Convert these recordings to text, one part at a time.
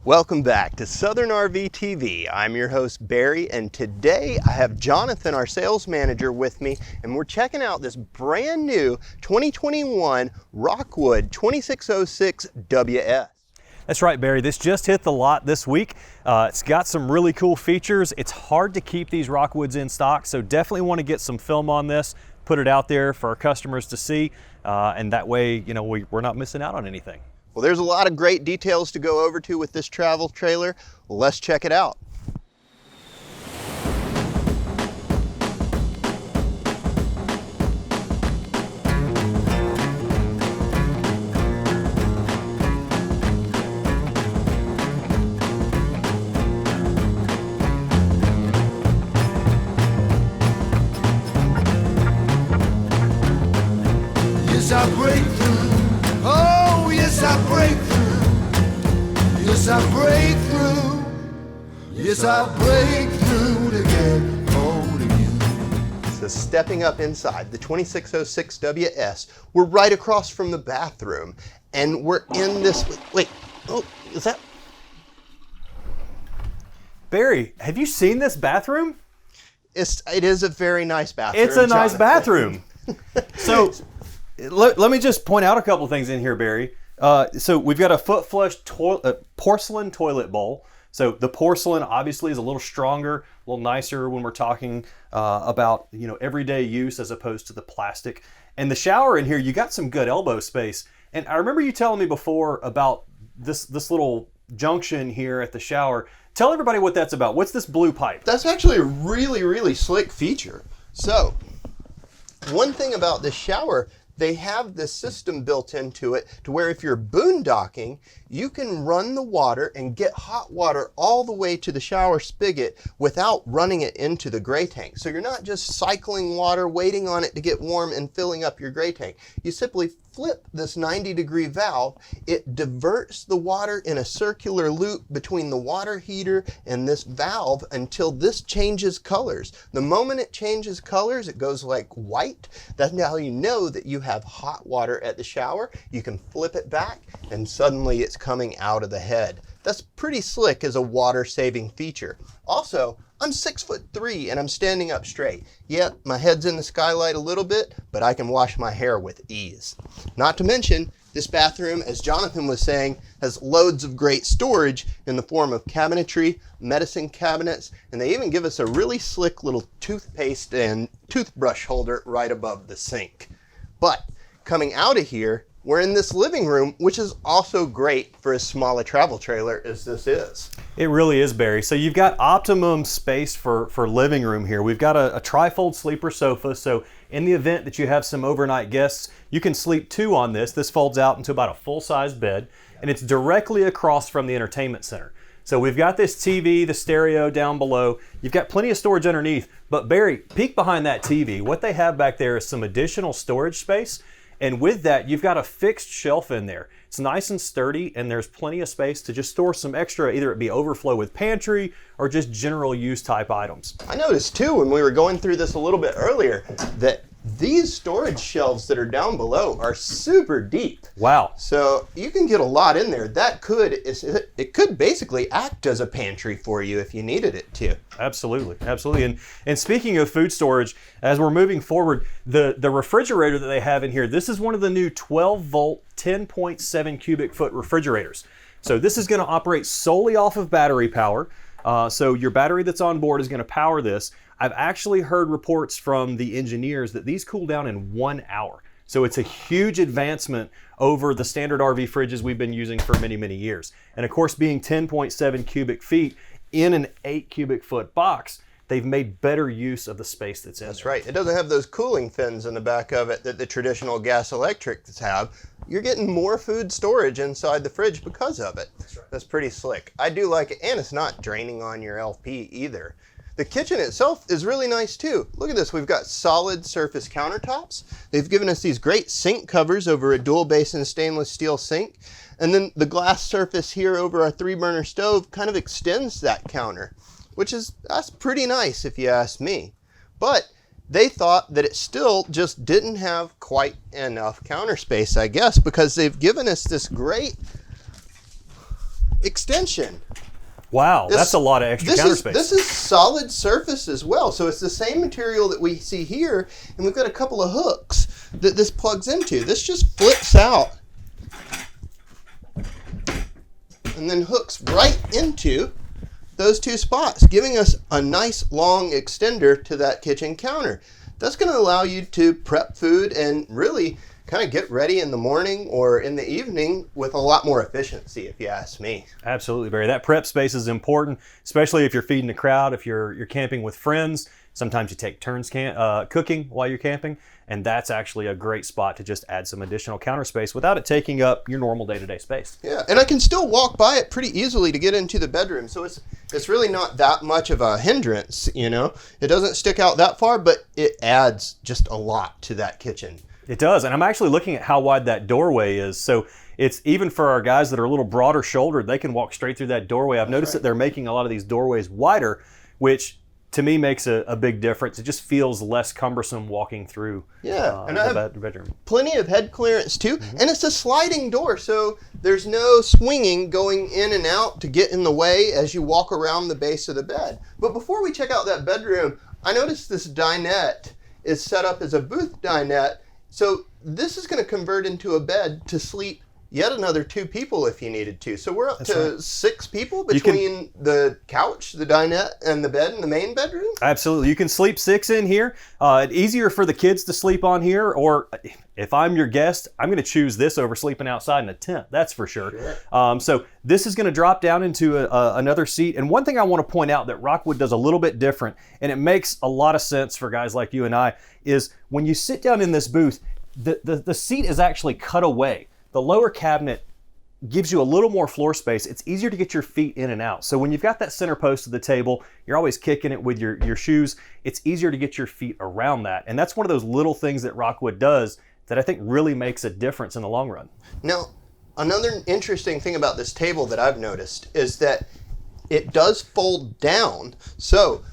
Welcome back to Southern RV TV. I'm your host Barry, and today I have Jonathan, our sales manager, with me, and we're checking out this brand new 2021 Rockwood 2606WS. That's right, Barry. This just hit the lot this week. It's got some really cool features. It's hard to keep these Rockwoods in stock, so definitely want to get some film on this, put it out there for our customers to see, and that way, you know, we're not missing out on anything. Well, there's a lot of great details to go over to with this travel trailer. Well, let's check it out. Yes, I break through. Oh, yes, I break through. Yes, I break through. Yes, I break through to get hold of you. So stepping up inside the 2606WS, we're right across from the bathroom, and we're in this, wait, oh, is that? Barry, have you seen this bathroom? It is a very nice bathroom. It's a nice Jonathan. bathroom. So let me just point out a couple things in here, Barry. So we've got a foot flush porcelain toilet bowl. So the porcelain obviously is a little stronger, a little nicer when we're talking about, you know, everyday use as opposed to the plastic. And the shower in here, you got some good elbow space. And I remember you telling me before about this little junction here at the shower. Tell everybody what that's about. What's this blue pipe? That's actually a really, really slick feature. So one thing about this shower, they have this system built into it to where if you're boondocking, you can run the water and get hot water all the way to the shower spigot without running it into the gray tank. So you're not just cycling water, waiting on it to get warm and filling up your gray tank. You simply flip this 90-degree valve. It diverts the water in a circular loop between the water heater and this valve until this changes colors. The moment it changes colors, it goes like white. That's how you know that you have hot water at the shower. You can flip it back and suddenly it's coming out of the head. That's pretty slick as a water saving feature. Also, I'm 6'3" and I'm standing up straight. Yep, my head's in the skylight a little bit, but I can wash my hair with ease. Not to mention, this bathroom, as Jonathan was saying, has loads of great storage in the form of cabinetry, medicine cabinets, and they even give us a really slick little toothpaste and toothbrush holder right above the sink. But coming out of here, we're in this living room, which is also great for as small a travel trailer as this is. It really is, Barry. So you've got optimum space for living room here. We've got a trifold sleeper sofa, so in the event that you have some overnight guests, you can sleep two on this. This folds out into about a full-size bed, and it's directly across from the entertainment center. So we've got this TV, the stereo down below. You've got plenty of storage underneath, but Barry, peek behind that TV. What they have back there is some additional storage space. And with that, you've got a fixed shelf in there. It's nice and sturdy, and there's plenty of space to just store some extra, either it be overflow with pantry or just general use type items. I noticed too, when we were going through this a little bit earlier, that these storage shelves that are down below are super deep. Wow. So you can get a lot in there. It could basically act as a pantry for you if you needed it to. Absolutely, absolutely. And speaking of food storage, as we're moving forward, the refrigerator that they have in here, this is one of the new 12-volt, 10.7 cubic foot refrigerators. So this is going to operate solely off of battery power. So your battery that's on board is going to power this. I've actually heard reports from the engineers that these cool down in 1 hour. So it's a huge advancement over the standard RV fridges we've been using for many, many years. And of course, being 10.7 cubic feet in an 8 cubic foot box, they've made better use of the space that's in there. That's right. It doesn't have those cooling fins in the back of it that the traditional gas electrics have. You're getting more food storage inside the fridge because of it. That's right. That's pretty slick. I do like it, and it's not draining on your LP either. The kitchen itself is really nice too. Look at this, we've got solid surface countertops. They've given us these great sink covers over a dual basin stainless steel sink. And then the glass surface here over our 3-burner stove kind of extends that counter, that's pretty nice if you ask me. But they thought that it still just didn't have quite enough counter space, I guess, because they've given us this great extension. Wow, that's a lot of extra counter space. This is solid surface as well. So it's the same material that we see here, and we've got a couple of hooks that this plugs into. This just flips out and then hooks right into those two spots, giving us a nice long extender to that kitchen counter. That's going to allow you to prep food and really kind of get ready in the morning or in the evening with a lot more efficiency, if you ask me. Absolutely, Barry. That prep space is important, especially if you're feeding a crowd, if you're camping with friends. Sometimes you take turns cooking while you're camping, and that's actually a great spot to just add some additional counter space without it taking up your normal day-to-day space. Yeah, and I can still walk by it pretty easily to get into the bedroom, so it's really not that much of a hindrance, you know. It doesn't stick out that far, but it adds just a lot to that kitchen. It does, and I'm actually looking at how wide that doorway is. So it's even for our guys that are a little broader shouldered, they can walk straight through that doorway. I've noticed that they're making a lot of these doorways wider, which to me makes a big difference. It just feels less cumbersome walking through and I have bedroom. Plenty of head clearance too, and it's a sliding door, so there's no swinging going in and out to get in the way as you walk around the base of the bed. But before we check out that bedroom, I noticed this dinette is set up as a booth dinette. So this is going to convert into a bed to sleep yet another 2 people if you needed to. So we're up to 6 people between the couch, the dinette, and the bed in the main bedroom? Absolutely. You can sleep 6 in here. Easier for the kids to sleep on here, or if I'm your guest, I'm going to choose this over sleeping outside in a tent. That's for sure. So this is going to drop down into another seat. And one thing I want to point out that Rockwood does a little bit different, and it makes a lot of sense for guys like you and I, is when you sit down in this booth, the seat is actually cut away. The lower cabinet gives you a little more floor space. It's easier to get your feet in and out. So when you've got that center post of the table, you're always kicking it with your shoes. It's easier to get your feet around that. And that's one of those little things that Rockwood does that I think really makes a difference in the long run. Now, another interesting thing about this table that I've noticed is that it does fold down. So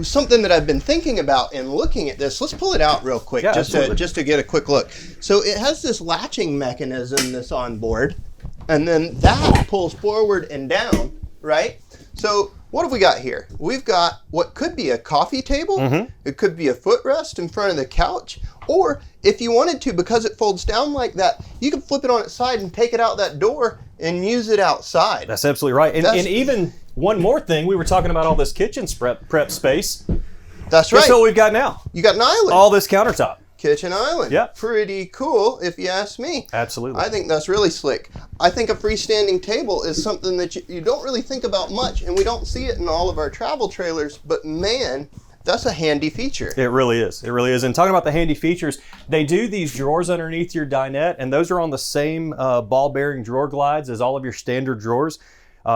something that I've been thinking about and looking at this, let's pull it out real quick, just to get a quick look. So it has this latching mechanism that's on board, and then that pulls forward and down, right? So what have we got here? We've got what could be a coffee table. It could be a footrest in front of the couch. Or if you wanted to, because it folds down like that, you can flip it on its side and take it out that door and use it outside. That's absolutely right. And even one more thing, we were talking about all this kitchen prep space. That's right. Guess what we've got now? You got an island. All this countertop. Kitchen island. Yeah. Pretty cool, if you ask me. Absolutely. I think that's really slick. I think a freestanding table is something that you don't really think about much, and we don't see it in all of our travel trailers, but man, that's a handy feature. It really is. It really is. And talking about the handy features, they do these drawers underneath your dinette, and those are on the same ball bearing drawer glides as all of your standard drawers.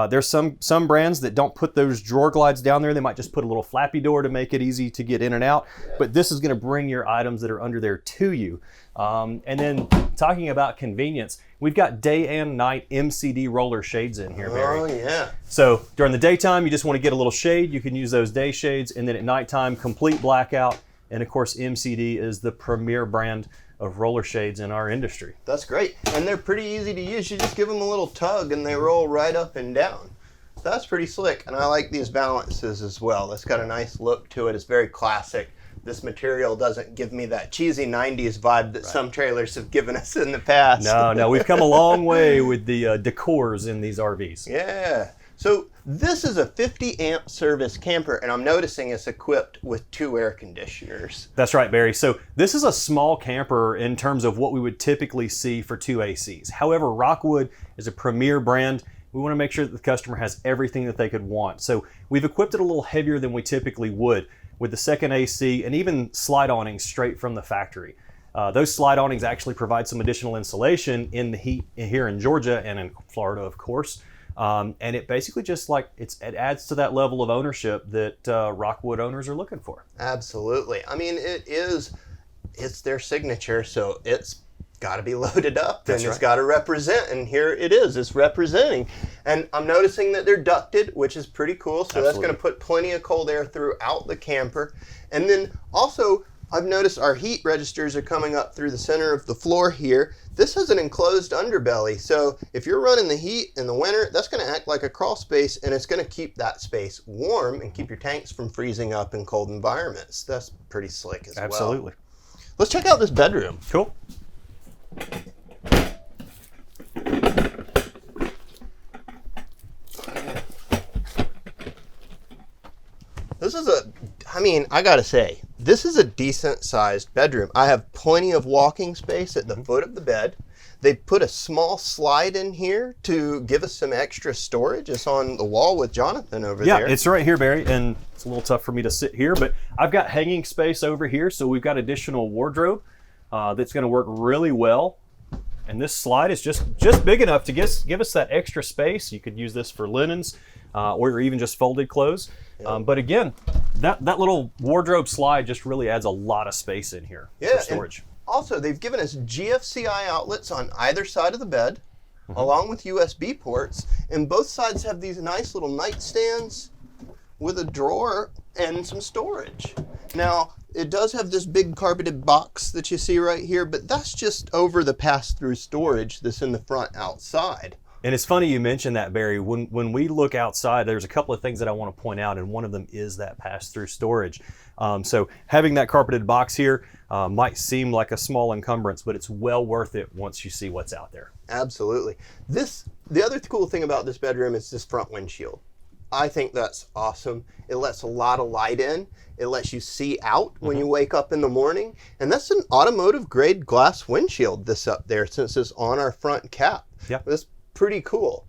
There's some brands that don't put those drawer glides down there. They might just put a little flappy door to make it easy to get in and out. But this is going to bring your items that are under there to you. And then talking about convenience, we've got day and night MCD roller shades in here, Barry. Oh, yeah. So during the daytime, you just want to get a little shade. You can use those day shades. And then at nighttime, complete blackout. And of course, MCD is the premier brand of roller shades in our industry. That's great. And they're pretty easy to use. You just give them a little tug and they roll right up and down. That's pretty slick. And I like these balances as well. It's got a nice look to it. It's very classic. This material doesn't give me that cheesy 90s vibe that some trailers have given us in the past. No, we've come a long way with the decors in these RVs. Yeah. So this is a 50 amp service camper, and I'm noticing it's equipped with 2 air conditioners. That's right, Barry. So this is a small camper in terms of what we would typically see for 2 ACs. However, Rockwood is a premier brand. We want to make sure that the customer has everything that they could want. So we've equipped it a little heavier than we typically would with the second AC and even slide awnings straight from the factory. Those slide awnings actually provide some additional insulation in the heat here in Georgia and in Florida, of course. And it basically just it adds to that level of ownership that Rockwood owners are looking for. Absolutely. I mean, it's their signature, so it's got to be loaded up. That's and right. It's got to represent, and here it is. It's representing. And I'm noticing that they're ducted, which is pretty cool. So that's going to put plenty of cold air throughout the camper. And then also, I've noticed our heat registers are coming up through the center of the floor here. This has an enclosed underbelly, so if you're running the heat in the winter, that's going to act like a crawl space, and it's going to keep that space warm and keep your tanks from freezing up in cold environments. That's pretty slick as well. Absolutely. Let's check out this bedroom. Cool. This is I gotta say, this is a decent sized bedroom. I have plenty of walking space at the foot of the bed. They put a small slide in here to give us some extra storage. It's on the wall with Jonathan over there. Yeah, it's right here, Barry, and it's a little tough for me to sit here, but I've got hanging space over here, so we've got additional wardrobe that's gonna work really well. And this slide is just big enough to give us that extra space. You could use this for linens or even just folded clothes. But again, that little wardrobe slide just really adds a lot of space in here for storage. Also, they've given us GFCI outlets on either side of the bed, along with USB ports, and both sides have these nice little nightstands with a drawer and some storage. Now, it does have this big carpeted box that you see right here, but that's just over the pass-through storage that's in the front outside. And it's funny you mentioned that, Barry. When we look outside, there's a couple of things that I want to point out, and one of them is that pass-through storage. So having that carpeted box here might seem like a small encumbrance, but it's well worth it once you see what's out there. Absolutely. The other cool thing about this bedroom is this front windshield. I think that's awesome. It lets a lot of light in. It lets you see out when you wake up in the morning. And that's an automotive grade glass windshield this up there, since it's on our front cap. Yep. That's pretty cool.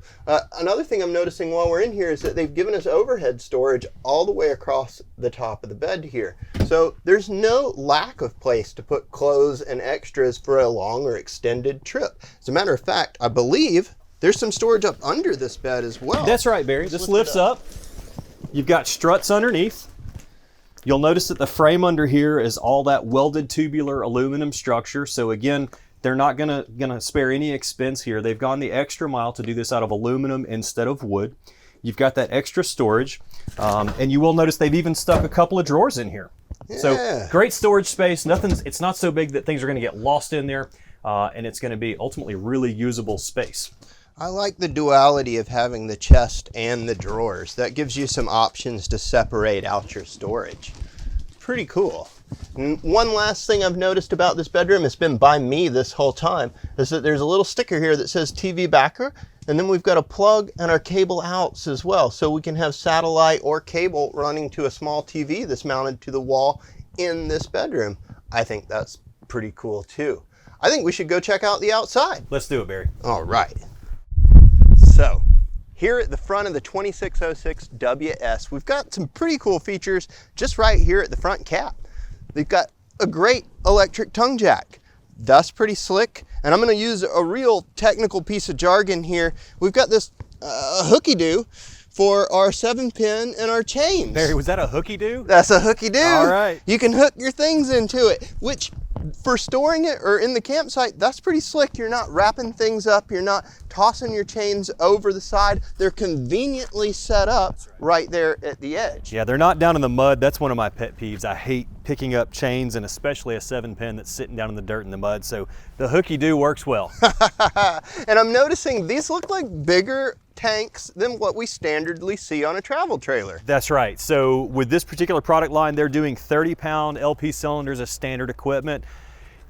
Another thing I'm noticing while we're in here is that they've given us overhead storage all the way across the top of the bed here. So there's no lack of place to put clothes and extras for a long or extended trip. As a matter of fact, I believe there's some storage up under this bed as well. That's right, Barry. This lifts up. You've got struts underneath. You'll notice that the frame under here is all that welded tubular aluminum structure. So again, they're not gonna spare any expense here. They've gone the extra mile to do this out of aluminum instead of wood. You've got that extra storage, and you will notice they've even stuck a couple of drawers in here. Yeah. So great storage space. It's not so big that things are gonna get lost in there, and it's gonna be ultimately really usable space. I like the duality of having the chest and the drawers. That gives you some options to separate out your storage. Pretty cool. And one last thing I've noticed about this bedroom, it's been by me this whole time, is that there's a little sticker here that says TV backer, and then we've got a plug and our cable outs as well, so we can have satellite or cable running to a small TV that's mounted to the wall in this bedroom. I think that's pretty cool too. I think we should go check out the outside. Let's do it, Barry. All right. So, here at the front of the 2606WS, we've got some pretty cool features just right here at the front cap. They've got a great electric tongue jack. That's pretty slick. And I'm gonna use a real technical piece of jargon here. We've got this hooky-doo for our 7-pin and our chains. Barry, was that a hooky-doo? That's a hooky-doo. All right. You can hook your things into it, which for storing it or in the campsite, that's pretty slick. You're not wrapping things up. You're not tossing your chains over the side. They're conveniently set up right there at the edge. Yeah, they're not down in the mud. That's one of my pet peeves. I hate picking up chains, and especially a 7-pin that's sitting down in the dirt and the mud. So the hooky-doo works well. And I'm noticing these look like bigger tanks than what we standardly see on a travel trailer. That's right. So with this particular product line, they're doing 30-pound LP cylinders as standard equipment.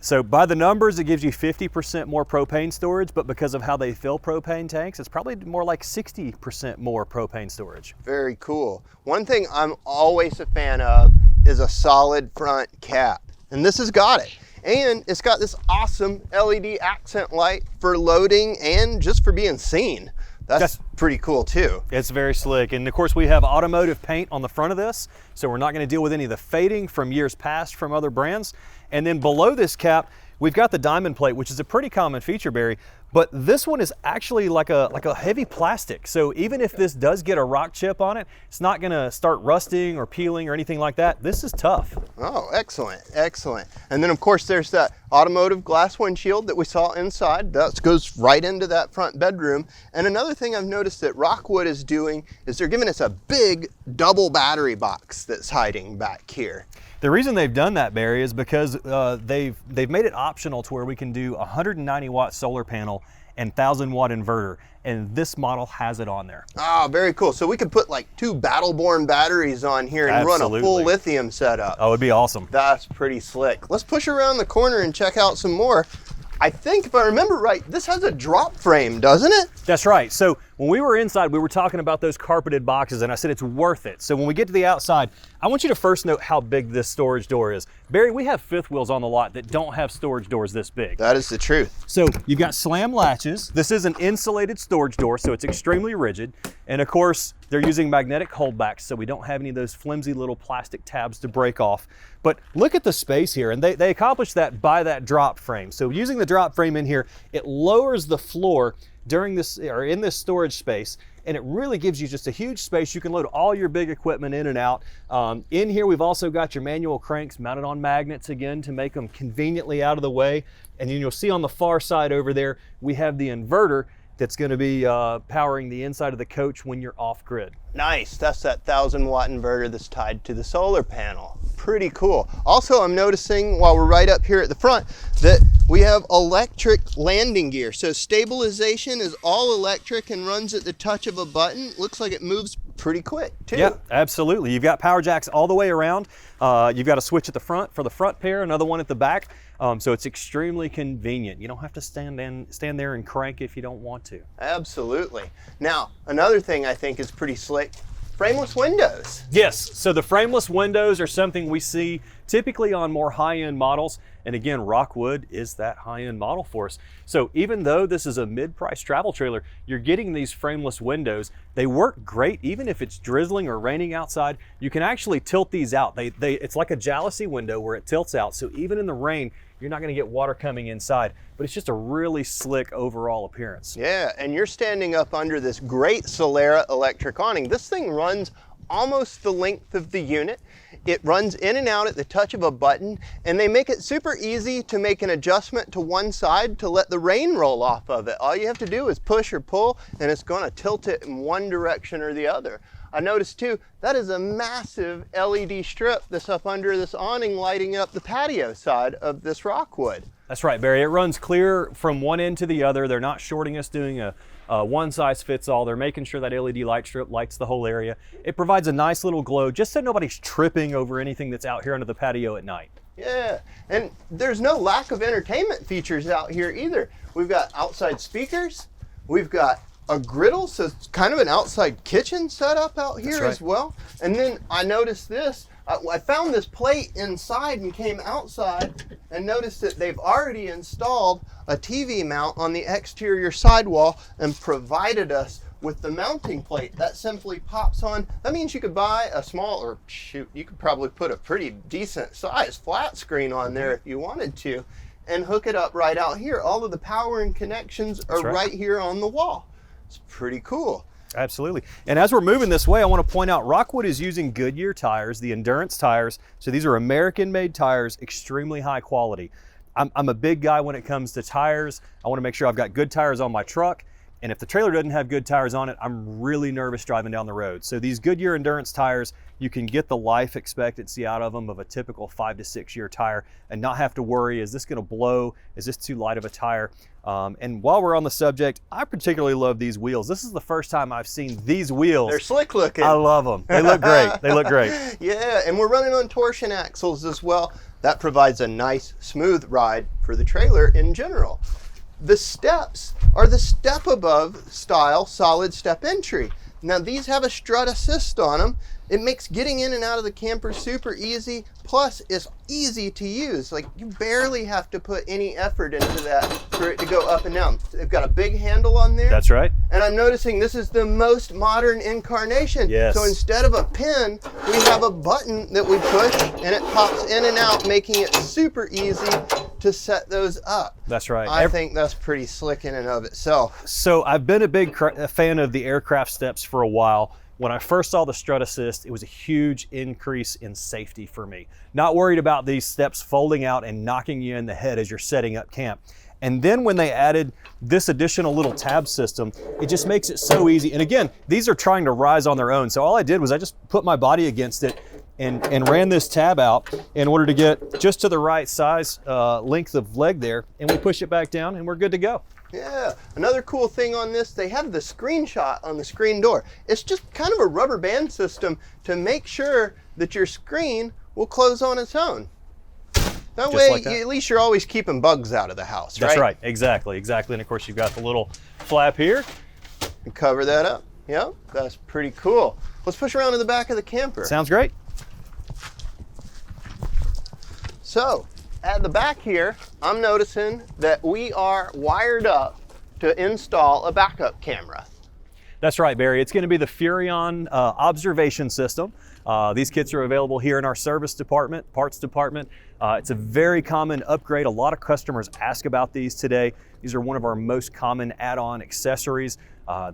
So by the numbers, it gives you 50% more propane storage, but because of how they fill propane tanks, it's probably more like 60% more propane storage. Very cool. One thing I'm always a fan of is a solid front cap, and this has got it. And it's got this awesome LED accent light for loading and just for being seen. That's pretty cool too. It's very slick. And of course we have automotive paint on the front of this, so we're not going to deal with any of the fading from years past from other brands. And then below this cap, we've got the diamond plate, which is a pretty common feature, Barry, but this one is actually like a heavy plastic. So even if this does get a rock chip on it, it's not going to start rusting or peeling or anything like that. This is tough. Oh, excellent, excellent. And then of course there's that automotive glass windshield that we saw inside. That goes right into that front bedroom. And another thing I've noticed that Rockwood is doing is they're giving us a big double battery box that's hiding back here. The reason they've done that, Barry, is because they've made it optional to where we can do a 190 watt solar panel and 1,000 watt inverter, and this model has it on there. Ah, very cool. So we could put like 2 Battleborn batteries on here and run a full lithium setup. Oh, it'd be awesome. That's pretty slick. Let's push around the corner and check out some more. I think, if I remember right, this has a drop frame, doesn't it? That's right. So when we were inside, we were talking about those carpeted boxes, and I said it's worth it. So when we get to the outside, I want you to first note how big this storage door is. Barry, we have fifth wheels on the lot that don't have storage doors this big. That is the truth. So you've got slam latches. This is an insulated storage door, so it's extremely rigid. And of course, they're using magnetic holdbacks, so we don't have any of those flimsy little plastic tabs to break off. But look at the space here, and they accomplished that by that drop frame. So using the drop frame in here, it lowers the floor during this, or in this storage space, and it really gives you just a huge space. You can load all your big equipment in and out. In here, we've also got your manual cranks mounted on magnets again to make them conveniently out of the way. And then you'll see on the far side over there, we have the inverter that's going to be powering the inside of the coach when you're off grid. Nice, that's that 1,000 watt inverter that's tied to the solar panel. Pretty cool. Also, I'm noticing while we're right up here at the front that we have electric landing gear. So stabilization is all electric and runs at the touch of a button. Looks like it moves pretty quick too. Yeah, absolutely. You've got power jacks all the way around. You've got a switch at the front for the front pair, another one at the back. So it's extremely convenient. You don't have to stand there and crank if you don't want to. Absolutely. Now, another thing I think is pretty slick, frameless windows. Yes, so the frameless windows are something we see typically on more high-end models. And again, Rockwood is that high-end model for us. So even though this is a mid-price travel trailer, you're getting these frameless windows. They work great even if it's drizzling or raining outside. You can actually tilt these out. It's like a jalousie window where it tilts out. So even in the rain, you're not gonna get water coming inside, but it's just a really slick overall appearance. Yeah, and you're standing up under this great Solera electric awning. This thing runs almost the length of the unit. It runs in and out at the touch of a button, and they make it super easy to make an adjustment to one side to let the rain roll off of it. All you have to do is push or pull, and it's gonna tilt it in one direction or the other. I noticed too, that is a massive LED strip that's up under this awning lighting up the patio side of this Rockwood. That's right, Barry. It runs clear from one end to the other. They're not shorting us doing a one size fits all. They're making sure that LED light strip lights the whole area. It provides a nice little glow just so nobody's tripping over anything that's out here under the patio at night. Yeah, and there's no lack of entertainment features out here either. We've got outside speakers, we've got a griddle, so it's kind of an outside kitchen setup out here as well. And then I noticed this, I found this plate inside and came outside and noticed that they've already installed a TV mount on the exterior sidewall and provided us with the mounting plate. That simply pops on. That means you could buy a small, or shoot, you could probably put a pretty decent size flat screen on there if you wanted to and hook it up right out here. All of the power and connections are right here on the wall. It's pretty cool. Absolutely. And as we're moving this way, I want to point out Rockwood is using Goodyear tires, the endurance tires. So these are American-made tires, extremely high quality. I'm a big guy when it comes to tires. I want to make sure I've got good tires on my truck. And if the trailer doesn't have good tires on it, I'm really nervous driving down the road. So these Goodyear endurance tires, you can get the life expectancy out of them of a typical 5 to 6 year tire and not have to worry, is this gonna blow? Is this too light of a tire? And while we're on the subject, I particularly love these wheels. This is the first time I've seen these wheels. They're slick looking. I love them. They look great. They look great. Yeah, and we're running on torsion axles as well. That provides a nice, smooth ride for the trailer in general. The steps are the step above style solid step entry. Now these have a strut assist on them. It makes getting in and out of the camper super easy. Plus it's easy to use. Like you barely have to put any effort into that for it to go up and down. They've got a big handle on there. That's right. And I'm noticing this is the most modern incarnation. Yes. So instead of a pin, we have a button that we push and it pops in and out, making it super easy to set those up. That's right. I think that's pretty slick in and of itself. So I've been a big fan of the aircraft steps for a while. When I first saw the strut assist, it was a huge increase in safety for me. Not worried about these steps folding out and knocking you in the head as you're setting up camp. And then when they added this additional little tab system, it just makes it so easy. And again, these are trying to rise on their own. So all I did was I just put my body against it and ran this tab out in order to get just to the right size length of leg there. And we push it back down and we're good to go. Yeah, another cool thing on this, they have the screenshot on the screen door. It's just kind of a rubber band system to make sure that your screen will close on its own. That Just way, like that. at least you're always keeping bugs out of the house, right? That's right, exactly. And of course you've got the little flap here. And cover that up. Yep, that's pretty cool. Let's push around to the back of the camper. Sounds great. So, at the back here, I'm noticing that we are wired up to install a backup camera. That's right, Barry. It's going to be the Furrion observation system. These kits are available here in our service department, parts department. It's a very common upgrade. A lot of customers ask about these today. These are one of our most common add-on accessories.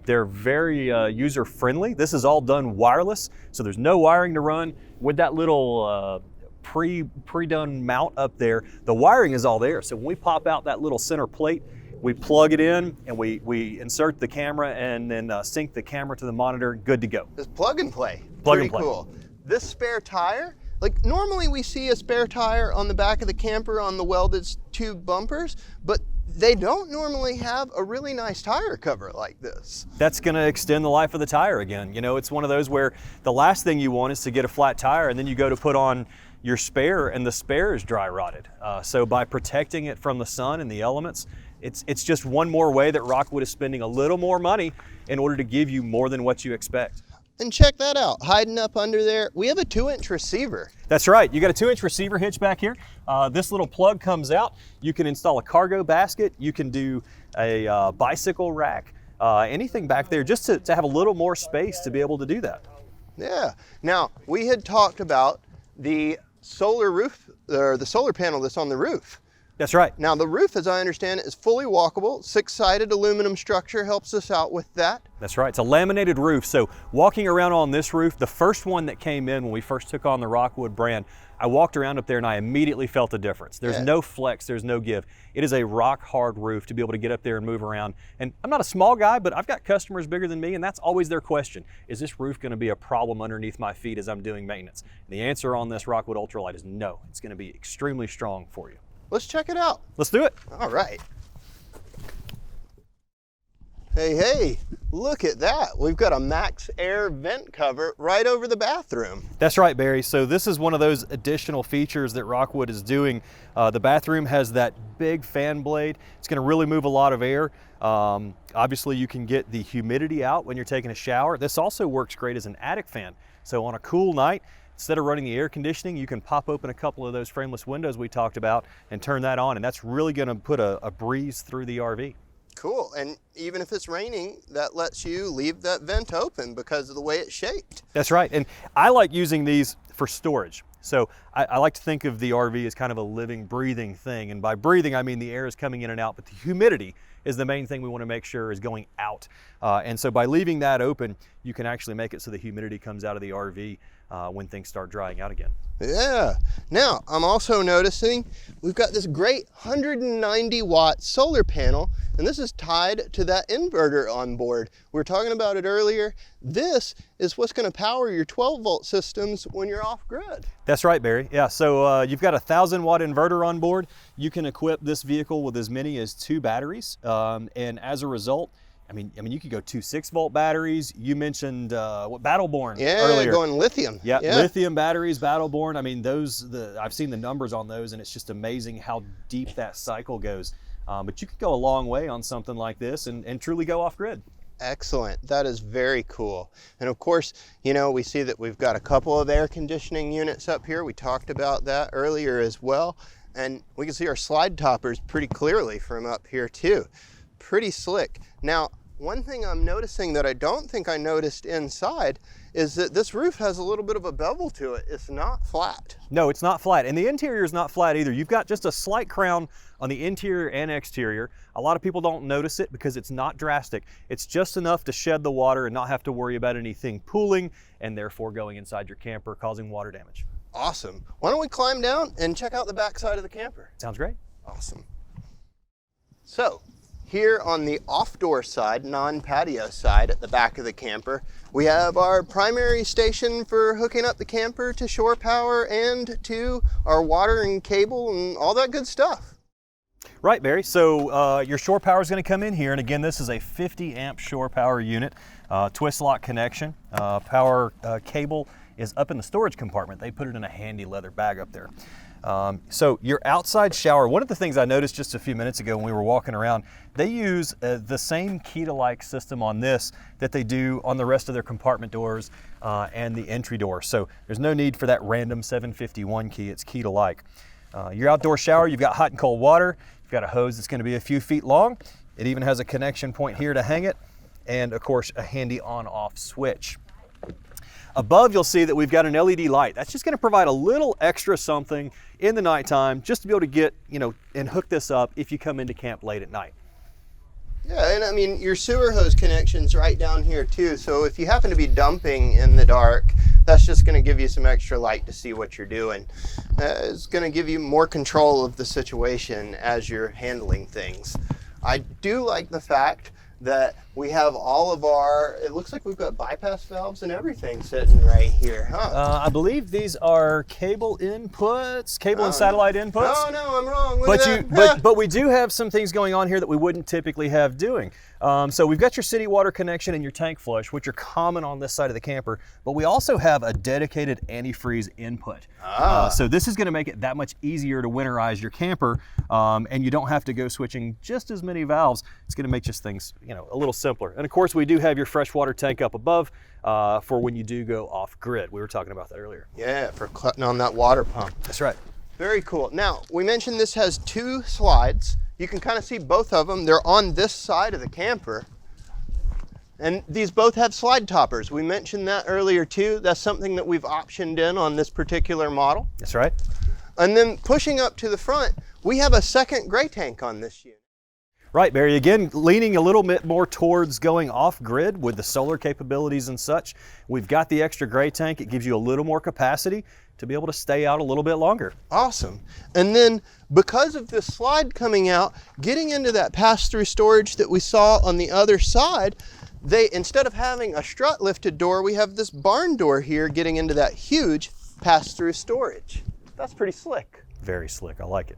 They're very user-friendly. This is all done wireless, so there's no wiring to run. With that little pre-done mount up there, the wiring is all there. So when we pop out that little center plate, we plug it in and we insert the camera and then sync the camera to the monitor. Good to go. It's plug and play. Plug Pretty and play. Cool. This spare tire, like normally we see a spare tire on the back of the camper on the welded tube bumpers, but they don't normally have a really nice tire cover like this. That's going to extend the life of the tire again. You know, it's one of those where the last thing you want is to get a flat tire and then you go to put on your spare and the spare is dry rotted. So by protecting it from the sun and the elements, it's just one more way that Rockwood is spending a little more money in order to give you more than what you expect. And check that out, hiding up under there, we have a 2-inch receiver. That's right, you got a 2-inch receiver hitch back here. This little plug comes out. You can install a cargo basket. You can do a bicycle rack, anything back there just to have a little more space to be able to do that. Yeah, now we had talked about the solar roof, or the solar panel that's on the roof. That's right. Now the roof, as I understand it, is fully walkable. 6-sided aluminum structure helps us out with that. That's right, it's a laminated roof. So walking around on this roof, the first one that came in when we first took on the Rockwood brand, I walked around up there and I immediately felt a difference. There's no flex, there's no give. It is a rock hard roof to be able to get up there and move around. And I'm not a small guy, but I've got customers bigger than me, and that's always their question. Is this roof gonna be a problem underneath my feet as I'm doing maintenance? And the answer on this Rockwood Ultralight is no. It's gonna be extremely strong for you. Let's check it out. Let's do it. All right. Hey, look at that. We've got a Max Air vent cover right over the bathroom. That's right, Barry. So this is one of those additional features that Rockwood is doing. The bathroom has that big fan blade. It's gonna really move a lot of air. Obviously you can get the humidity out when you're taking a shower. This also works great as an attic fan. So on a cool night, instead of running the air conditioning, you can pop open a couple of those frameless windows we talked about and turn that on, and that's really gonna put a breeze through the RV. Cool, and even if it's raining, that lets you leave that vent open because of the way it's shaped. That's right, and I like using these for storage. So I like to think of the RV as kind of a living, breathing thing, and by breathing I mean the air is coming in and out, but the humidity is the main thing we want to make sure is going out. And so by leaving that open, you can actually make it so the humidity comes out of the RV when things start drying out again. Yeah. Now, I'm also noticing we've got this great 190 watt solar panel, and this is tied to that inverter on board. We were talking about it earlier. This is what's going to power your 12 volt systems when you're off grid. That's right, Barry. Yeah, so you've got a 1,000 watt inverter on board. You can equip this vehicle with as many as 2 batteries, and as a result, I mean, you could go 2 6-volt batteries. You mentioned what Battleborn earlier. Going lithium. Yeah, lithium batteries, Battleborn. I mean, I've seen the numbers on those, and it's just amazing how deep that cycle goes. But you could go a long way on something like this and truly go off grid. Excellent. That is very cool. And of course, you know, we see that we've got a couple of air conditioning units up here. We talked about that earlier as well. And we can see our slide toppers pretty clearly from up here too. Pretty slick. Now, one thing I'm noticing that I don't think I noticed inside is that this roof has a little bit of a bevel to it. It's not flat. No, it's not flat. And the interior is not flat either. You've got just a slight crown on the interior and exterior. A lot of people don't notice it because it's not drastic. It's just enough to shed the water and not have to worry about anything pooling and therefore going inside your camper, causing water damage. Awesome. Why don't we climb down and check out the back side of the camper? Sounds great. Awesome. So here on the off-door side, non-patio side at the back of the camper, we have our primary station for hooking up the camper to shore power and to our water and cable and all that good stuff. Right, Barry. So your shore power is going to come in here, and again, this is a 50 amp shore power unit, twist lock connection. Power cable is up in the storage compartment. They put it in a handy leather bag up there. So your outside shower, one of the things I noticed just a few minutes ago when we were walking around, they use the same key-to-like system on this that they do on the rest of their compartment doors and the entry door. So there's no need for that random 751 key, it's key-to-like. Your outdoor shower, you've got hot and cold water, you've got a hose that's going to be a few feet long. It even has a connection point here to hang it, and of course a handy on-off switch. Above, you'll see that we've got an LED light. That's just going to provide a little extra something in the nighttime just to be able to get, and hook this up if you come into camp late at night. Yeah, and I mean, your sewer hose connection's right down here too. So if you happen to be dumping in the dark, that's just going to give you some extra light to see what you're doing. It's going to give you more control of the situation as you're handling things. I do like the fact that we have all of our, it looks like we've got bypass valves and everything sitting right here, huh? I believe these are cable inputs, cable and satellite inputs. Oh no, I'm wrong. Look at that. But we do have some things going on here that we wouldn't typically have doing. So we've got your city water connection and your tank flush, which are common on this side of the camper, but we also have a dedicated antifreeze input. So this is going to make it that much easier to winterize your camper, and you don't have to go switching just as many valves. It's going to make just things, a little simpler. And of course, we do have your freshwater tank up above for when you do go off grid. We were talking about that earlier. Yeah, for cutting on that water pump. That's right. Very cool. Now, we mentioned this has two slides. You can kind of see both of them. They're on this side of the camper. And these both have slide toppers. We mentioned that earlier too. That's something that we've optioned in on this particular model. That's right. And then pushing up to the front, we have a second gray tank on this unit. Right, Barry. Again, leaning a little bit more towards going off grid with the solar capabilities and such. We've got the extra gray tank. It gives you a little more capacity to be able to stay out a little bit longer. Awesome. And then because of this slide coming out, getting into that pass-through storage that we saw on the other side, instead of having a strut lifted door, we have this barn door here getting into that huge pass-through storage. That's pretty slick. Very slick. I like it.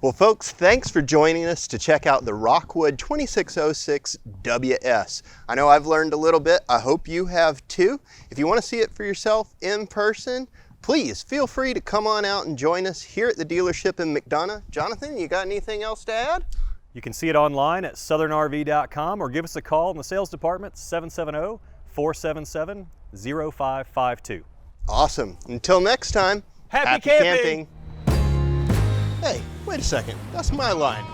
Well, folks, thanks for joining us to check out the Rockwood 2606WS. I know I've learned a little bit. I hope you have too. If you want to see it for yourself in person, please feel free to come on out and join us here at the dealership in McDonough. Jonathan, you got anything else to add? You can see it online at southernrv.com or give us a call in the sales department, 770-477-0552. Awesome. Until next time, Happy camping! Hey, wait a second. That's my line.